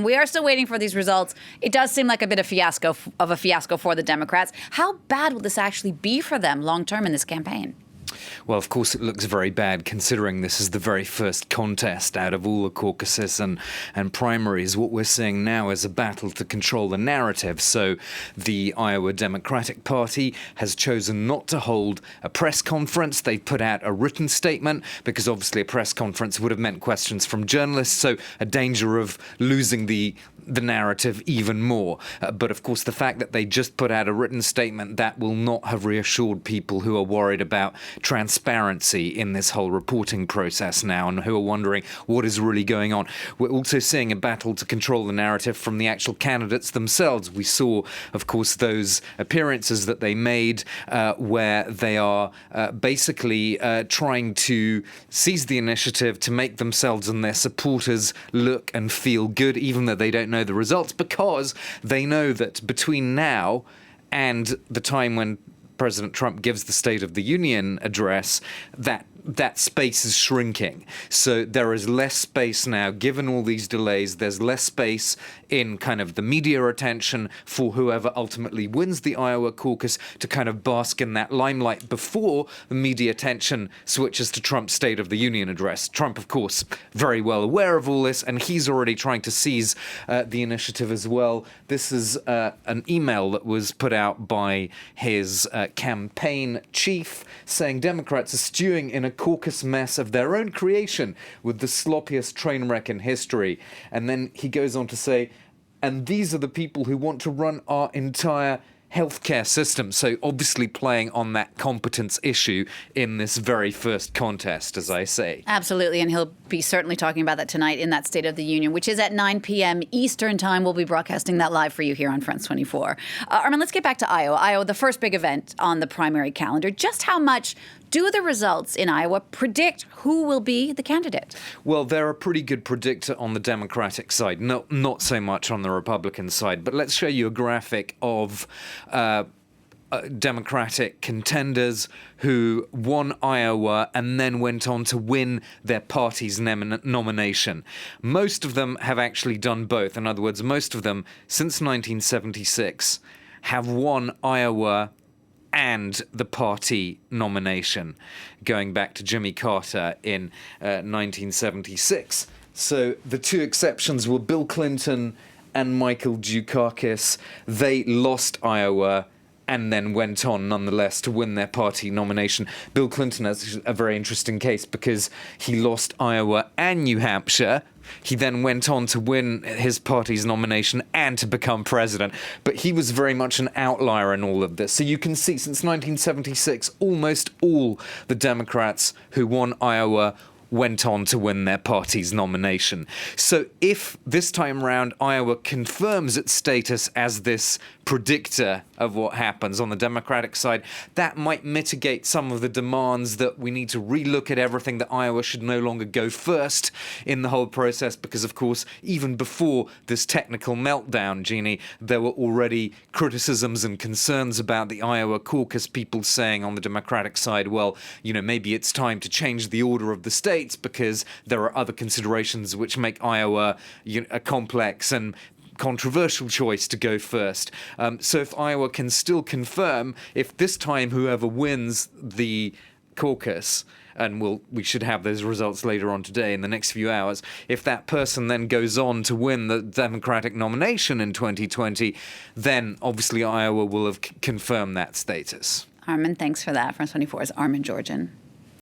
We are still waiting for these results. It does seem like a bit of a fiasco for the Democrats. How bad will this actually be for them long term in this campaign? Well, of course, it looks very bad considering this is the very first contest out of all the caucuses and primaries. What we're seeing now is a battle to control the narrative. So the Iowa Democratic Party has chosen not to hold a press conference. They put out a written statement because obviously a press conference would have meant questions from journalists. So a danger of losing the narrative even more. But of course, the fact that they just put out a written statement, that will not have reassured people who are worried about transparency in this whole reporting process now and who are wondering what is really going on. We're also seeing a battle to control the narrative from the actual candidates themselves. We saw, of course, those appearances that they made where they are basically trying to seize the initiative to make themselves and their supporters look and feel good, even though they don't know the results, because they know that between now and the time when President Trump gives the State of the Union address, that space is shrinking. So there is less space now, given all these delays, there's less space in kind of the media attention for whoever ultimately wins the Iowa caucus to kind of bask in that limelight before the media attention switches to Trump's State of the Union address. Trump, of course, very well aware of all this, and he's already trying to seize the initiative as well. This is an email that was put out by his campaign chief saying Democrats are stewing in a caucus mess of their own creation with the sloppiest train wreck in history. And then he goes on to say, and these are the people who want to run our entire healthcare system. So obviously playing on that competence issue in this very first contest, as I say. Absolutely, and he'll be certainly talking about that tonight in that State of the Union, which is at 9 p.m. Eastern Time. We'll be broadcasting that live for you here on France 24. Armin, let's get back to Iowa. Iowa, the first big event on the primary calendar. Just how much do the results in Iowa predict who will be the candidate? Well, they're a pretty good predictor on the Democratic side, not so much on the Republican side. But let's show you a graphic of Democratic contenders who won Iowa and then went on to win their party's nomination. Most of them have actually done both. In other words, most of them, since 1976, have won Iowa and the party nomination, going back to Jimmy Carter in 1976. So the two exceptions were Bill Clinton and Michael Dukakis. They lost Iowa and then went on nonetheless to win their party nomination. Bill Clinton has a very interesting case because he lost Iowa and New Hampshire. He then went on to win his party's nomination and to become president. But he was very much an outlier in all of this. So you can see since 1976, almost all the Democrats who won Iowa went on to win their party's nomination. So if this time round Iowa confirms its status as this predictor of what happens on the Democratic side, that might mitigate some of the demands that we need to relook at everything, that Iowa should no longer go first in the whole process, because of course, even before this technical meltdown, Jeannie, there were already criticisms and concerns about the Iowa caucus, people saying on the Democratic side, well, maybe it's time to change the order of the states because there are other considerations which make Iowa a complex and controversial choice to go first. So if Iowa can still confirm, if this time whoever wins the caucus, and we should have those results later on today in the next few hours, if that person then goes on to win the Democratic nomination in 2020, then obviously Iowa will have confirmed that status. Armin, thanks for that. France 24's Armin Georgian.